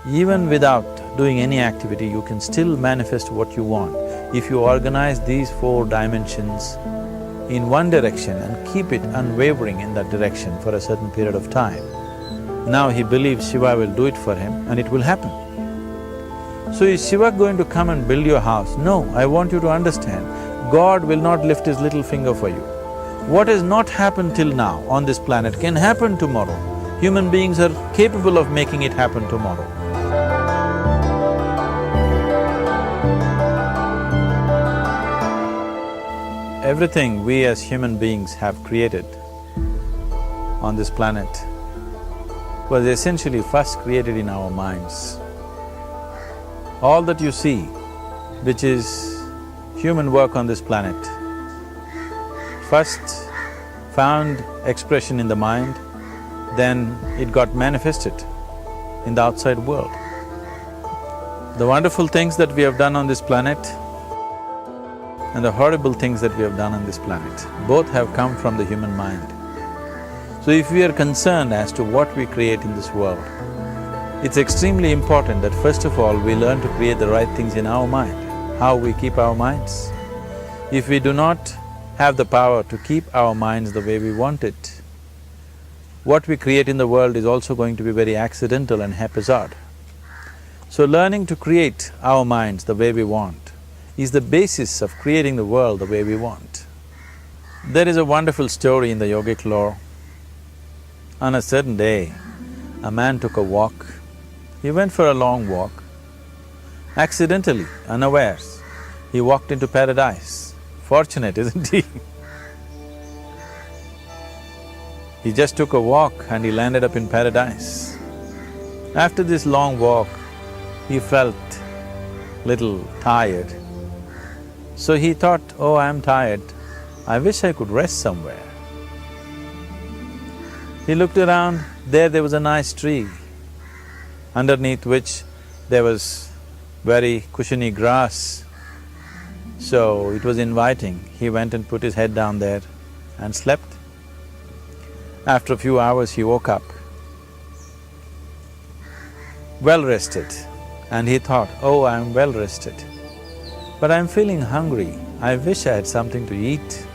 Even without doing any activity, you can still manifest what you want if you organize these 4 dimensions in one direction and keep it unwavering in that direction for a certain period of time. Now he believes Shiva will do it for him and it will happen. So is Shiva going to come and build your house? No, I want you to understand, God will not lift his little finger for you. What has not happened till now on this planet can happen tomorrow. Human beings are capable of making it happen tomorrow. Everything we as human beings have created on this planet was essentially first created in our minds. All that you see, which is human work on this planet, first found expression in the mind, then it got manifested in the outside world. The wonderful things that we have done on this planet and the horrible things that we have done on this planet, both have come from the human mind. So if we are concerned as to what we create in this world, it's extremely important that first of all we learn to create the right things in our mind. How we keep our minds? If we do not have the power to keep our minds the way we want it, what we create in the world is also going to be very accidental and haphazard. So learning to create our minds the way we want is the basis of creating the world the way we want. There is a wonderful story in the yogic lore. On a certain day, a man took a walk. He went for a long walk. Accidentally, unawares, he walked into paradise. Fortunate, isn't he? He just took a walk and he landed up in paradise. After this long walk, he felt little tired. So he thought, oh, I'm tired, I wish I could rest somewhere. He looked around, there was a nice tree, underneath which there was very cushiony grass. So it was inviting. He went and put his head down there and slept. After a few hours he woke up, well rested, and he thought, oh, I'm well rested, but I'm feeling hungry, I wish I had something to eat.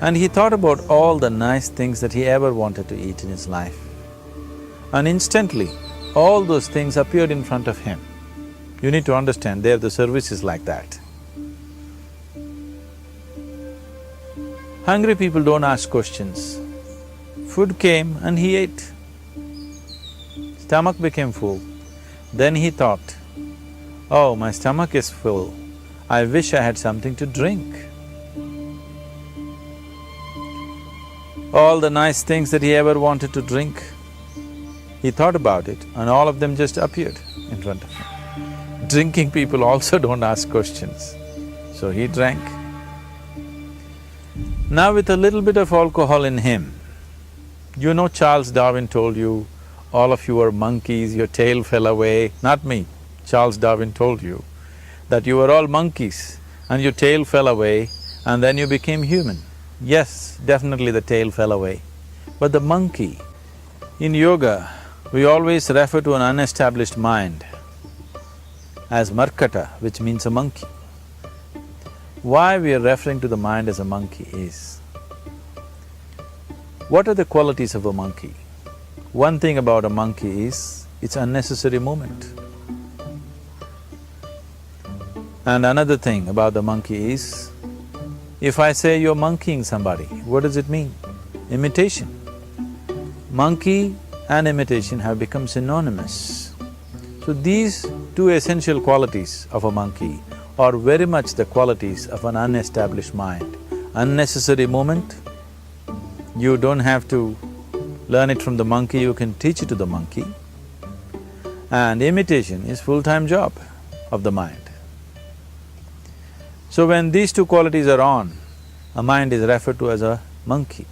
And he thought about all the nice things that he ever wanted to eat in his life. And instantly, all those things appeared in front of him. You need to understand, there the service is like that. Hungry people don't ask questions. Food came and he ate. Stomach became full. Then he thought, oh, my stomach is full, I wish I had something to drink. All the nice things that he ever wanted to drink, he thought about it and all of them just appeared in front of him. Drinking people also don't ask questions, so he drank. Now with a little bit of alcohol in him, you know Charles Darwin told you, all of you are monkeys, your tail fell away. Not me, Charles Darwin told you that you were all monkeys and your tail fell away and then you became human. Yes, definitely the tail fell away. But the monkey, in yoga, we always refer to an unestablished mind as markata, which means a monkey. Why we are referring to the mind as a monkey is, what are the qualities of a monkey? One thing about a monkey is, it's unnecessary movement. And another thing about the monkey is, if I say you're monkeying somebody, what does it mean? Imitation. Monkey and imitation have become synonymous. So these two essential qualities of a monkey are very much the qualities of an unestablished mind. Unnecessary movement, you don't have to learn it from the monkey, you can teach it to the monkey. And imitation is full-time job of the mind. So when these two qualities are on, a mind is referred to as a monkey.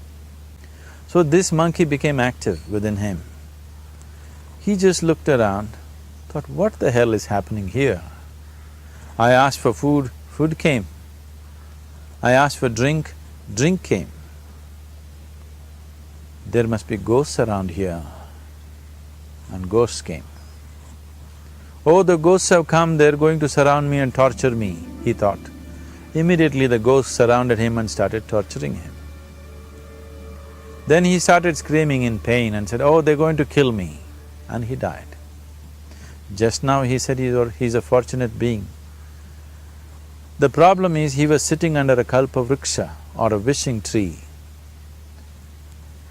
So this monkey became active within him. He just looked around, thought, what the hell is happening here? I asked for food, food came. I asked for drink, drink came. There must be ghosts around here. and ghosts came. Oh, the ghosts have come, they're going to surround me and torture me, he thought. Immediately the ghosts surrounded him and started torturing him. Then he started screaming in pain and said, oh, they're going to kill me, and he died. Just now he said he's a fortunate being. The problem is he was sitting under a kalpavriksha or a wishing tree.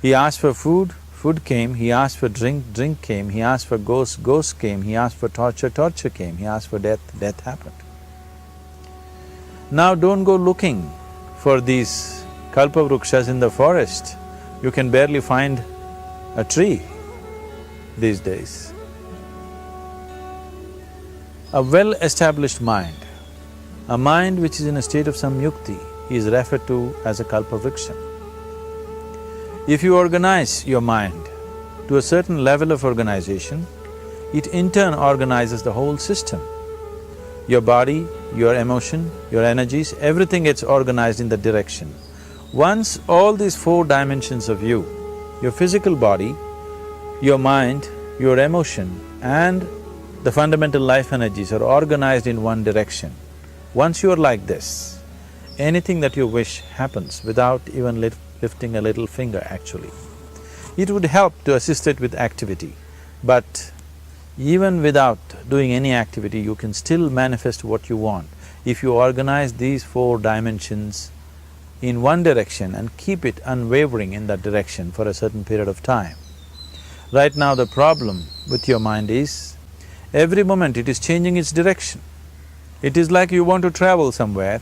He asked for food, food came, he asked for drink, drink came, he asked for ghost, ghost came, he asked for torture, torture came, he asked for death, death happened. Now don't go looking for these kalpavrukshas in the forest. You can barely find a tree these days. A well-established mind, a mind which is in a state of samyukti, is referred to as a kalpavriksha. If you organize your mind to a certain level of organization, it in turn organizes the whole system. Your body, your emotion, your energies, everything gets organized in that direction. Once all these four dimensions of you, your physical body, your mind, your emotion and the fundamental life energies are organized in one direction, once you're like this, anything that you wish happens without even lifting a little finger actually. It would help to assist it with activity, but even without doing any activity, you can still manifest what you want if you organize these four dimensions in one direction and keep it unwavering in that direction for a certain period of time. Right now the problem with your mind is, every moment it is changing its direction. It is like you want to travel somewhere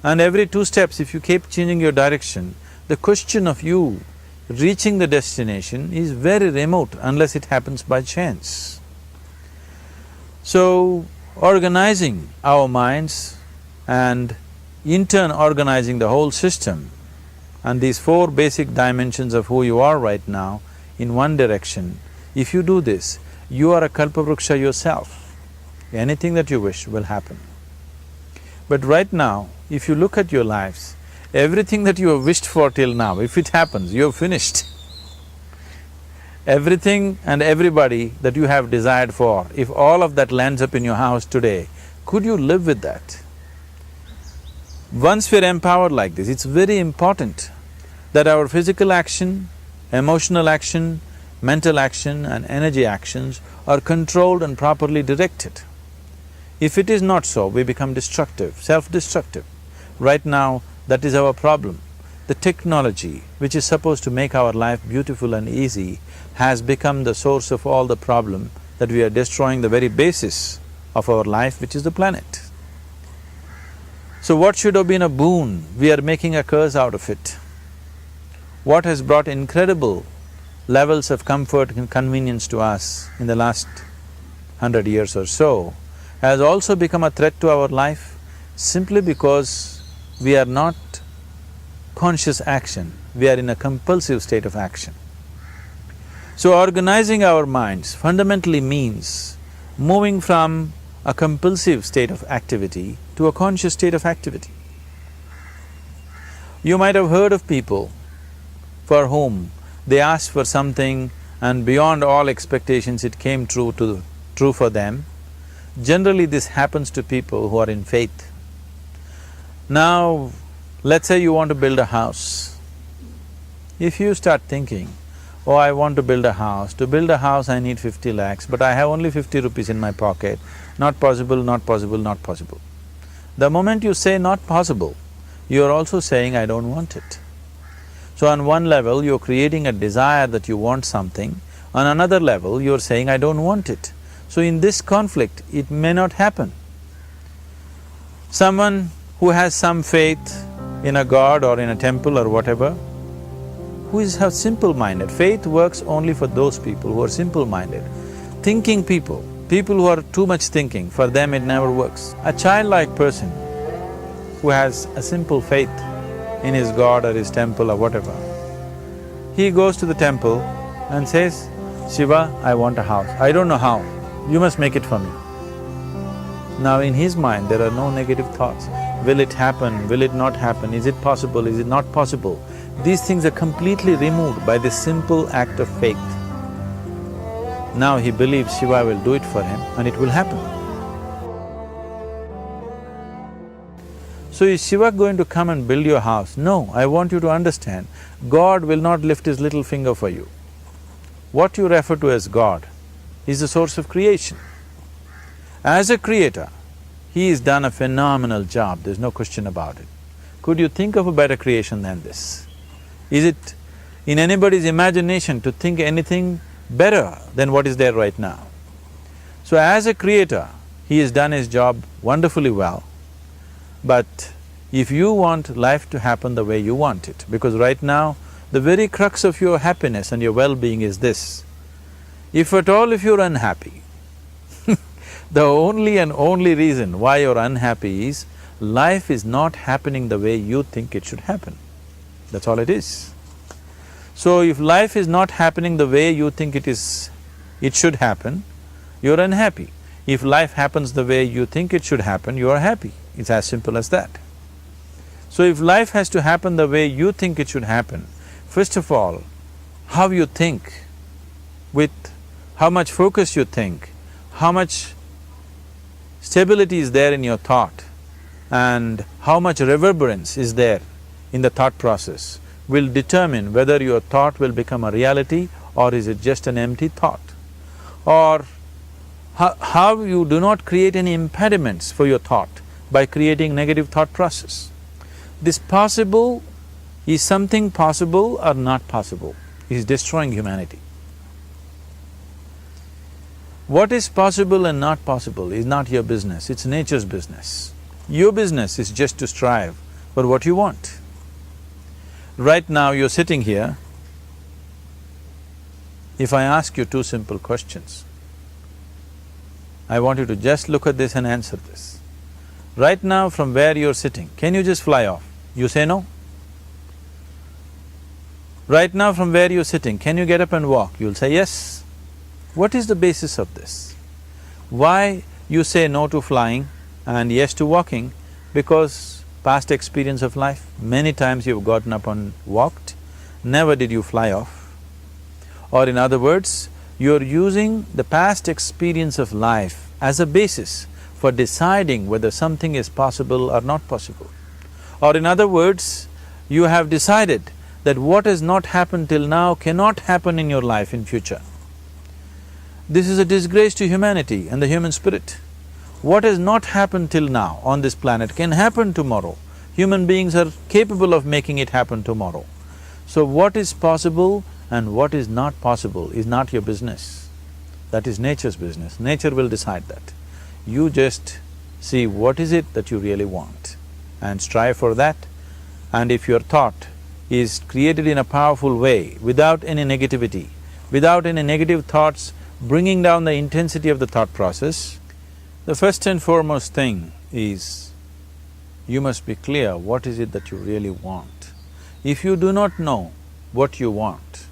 and every 2 steps if you keep changing your direction, the question of you reaching the destination is very remote unless it happens by chance. So, organizing our minds and in turn organizing the whole system and these four basic dimensions of who you are right now in one direction, if you do this, you are a kalpavruksha yourself. Anything that you wish will happen. But right now, if you look at your lives, everything that you have wished for till now, if it happens, you have finished. Everything and everybody that you have desired for, if all of that lands up in your house today, could you live with that? Once we're empowered like this, it's very important that our physical action, emotional action, mental action and energy actions are controlled and properly directed. If it is not so, we become destructive, self-destructive. Right now, that is our problem. The technology, which is supposed to make our life beautiful and easy, has become the source of all the problem that we are destroying the very basis of our life, which is the planet. So what should have been a boon, we are making a curse out of it. What has brought incredible levels of comfort and convenience to us in the last 100 years or so has also become a threat to our life simply because we are not conscious action, we are in a compulsive state of action. So organizing our minds fundamentally means moving from a compulsive state of activity to a conscious state of activity. You might have heard of people for whom they asked for something and beyond all expectations it came true for them. Generally this happens to people who are in faith. Now, let's say you want to build a house. If you start thinking, oh, I want to build a house, to build a house I need 50 lakhs, but I have only 50 rupees in my pocket, not possible, not possible, not possible. The moment you say not possible, you are also saying I don't want it. So on one level, you're creating a desire that you want something, on another level, you're saying I don't want it. So in this conflict, it may not happen. Someone who has some faith in a god or in a temple or whatever, who is simple-minded, faith works only for those people who are simple-minded. Thinking people who are too much thinking, for them it never works. A childlike person who has a simple faith in his god or his temple or whatever, he goes to the temple and says, Shiva, I want a house. I don't know how, you must make it for me. Now in his mind there are no negative thoughts. Will it happen? Will it not happen? Is it possible? Is it not possible? These things are completely removed by this simple act of faith. Now he believes Shiva will do it for him and it will happen. So is Shiva going to come and build your house? No, I want you to understand, God will not lift his little finger for you. What you refer to as God is the source of creation. As a creator, he has done a phenomenal job, there's no question about it. Could you think of a better creation than this? Is it in anybody's imagination to think anything better than what is there right now? So as a creator, he has done his job wonderfully well. But if you want life to happen the way you want it, because right now, the very crux of your happiness and your well-being is this. If at all if you're unhappy, the only and only reason why you're unhappy is life is not happening the way you think it should happen. That's all it is. So if life is not happening the way you think it should happen, you're unhappy. If life happens the way you think it should happen, you are happy. It's as simple as that. So if life has to happen the way you think it should happen, first of all, how you think, with how much focus you think, how much stability is there in your thought, and how much reverberance is there in the thought process will determine whether your thought will become a reality or is it just an empty thought. Or how you do not create any impediments for your thought by creating negative thought process. This possible is something possible or not possible, is destroying humanity. What is possible and not possible is not your business, it's nature's business. Your business is just to strive for what you want. Right now you're sitting here, if I ask you two simple questions, I want you to just look at this and answer this. Right now from where you're sitting, can you just fly off? You say no. Right now from where you're sitting, can you get up and walk? You'll say yes. What is the basis of this? Why you say no to flying and yes to walking? Because past experience of life, many times you've gotten up and walked, never did you fly off. Or in other words, you're using the past experience of life as a basis for deciding whether something is possible or not possible. Or in other words, you have decided that what has not happened till now cannot happen in your life in future. This is a disgrace to humanity and the human spirit. What has not happened till now on this planet can happen tomorrow. Human beings are capable of making it happen tomorrow. So what is possible and what is not possible is not your business. That is nature's business. Nature will decide that. You just see what is it that you really want and strive for that. And if your thought is created in a powerful way, without any negativity, without any negative thoughts bringing down the intensity of the thought process, the first and foremost thing is you must be clear what is it that you really want. If you do not know what you want,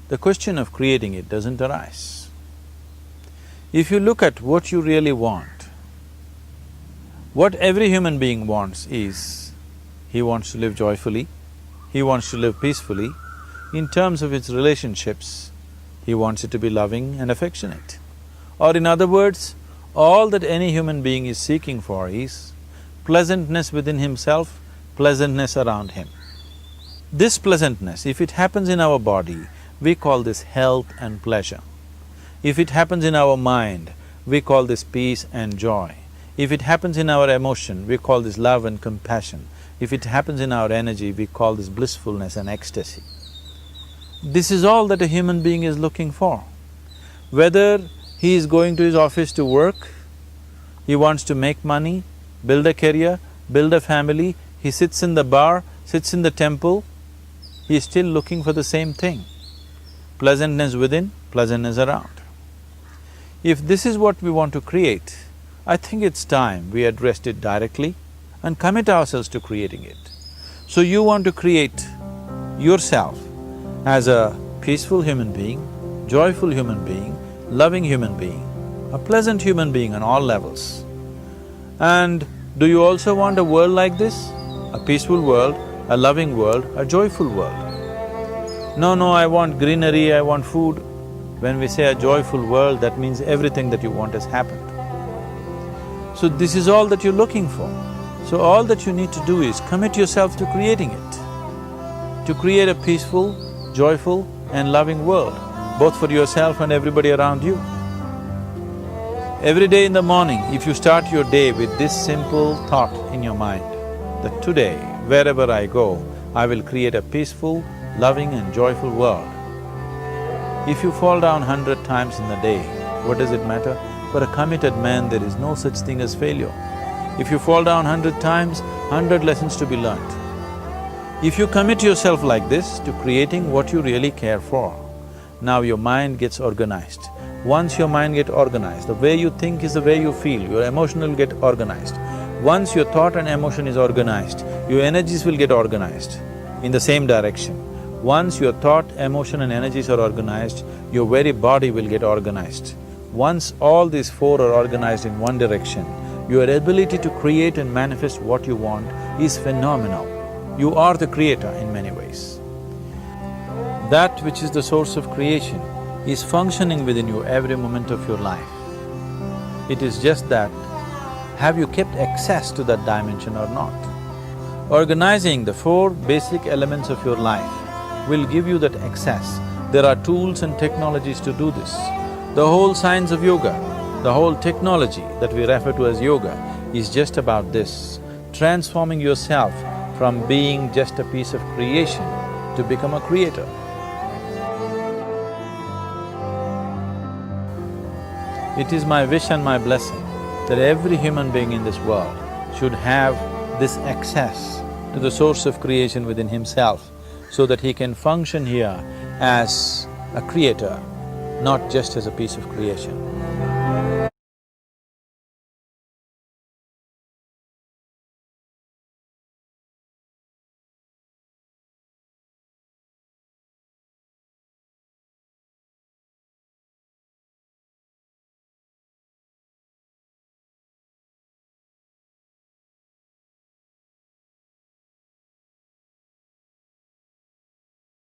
the question of creating it doesn't arise. If you look at what you really want, what every human being wants is, he wants to live joyfully, he wants to live peacefully. In terms of its relationships, he wants it to be loving and affectionate. Or in other words, all that any human being is seeking for is pleasantness within himself, pleasantness around him. This pleasantness, if it happens in our body, we call this health and pleasure. If it happens in our mind, we call this peace and joy. If it happens in our emotion, we call this love and compassion. If it happens in our energy, we call this blissfulness and ecstasy. This is all that a human being is looking for. Whether he is going to his office to work, he wants to make money, build a career, build a family, he sits in the bar, sits in the temple, he is still looking for the same thing. Pleasantness within, pleasantness around. If this is what we want to create, I think it's time we addressed it directly and commit ourselves to creating it. So you want to create yourself as a peaceful human being, joyful human being, loving human being, a pleasant human being on all levels. And do you also want a world like this? A peaceful world, a loving world, a joyful world? No, I want greenery, I want food. When we say a joyful world, that means everything that you want has happened. So this is all that you're looking for. So all that you need to do is commit yourself to creating it, to create a peaceful, joyful and loving world, both for yourself and everybody around you. Every day in the morning, if you start your day with this simple thought in your mind, that today, wherever I go, I will create a peaceful, loving and joyful world. If you fall down 100 times in the day, what does it matter? For a committed man, there is no such thing as failure. If you fall down 100 times, 100 lessons to be learnt. If you commit yourself like this to creating what you really care for, now your mind gets organized. Once your mind gets organized, the way you think is the way you feel, your emotion will get organized. Once your thought and emotion is organized, your energies will get organized in the same direction. Once your thought, emotion and energies are organized, your very body will get organized. Once all these four are organized in one direction, your ability to create and manifest what you want is phenomenal. You are the creator in many ways. That which is the source of creation is functioning within you every moment of your life. It is just that, have you kept access to that dimension or not? Organizing the four basic elements of your life will give you that access. There are tools and technologies to do this. The whole science of yoga, the whole technology that we refer to as yoga is just about this, transforming yourself from being just a piece of creation to become a creator. It is my wish and my blessing that every human being in this world should have this access to the source of creation within himself so that he can function here as a creator, not just as a piece of creation.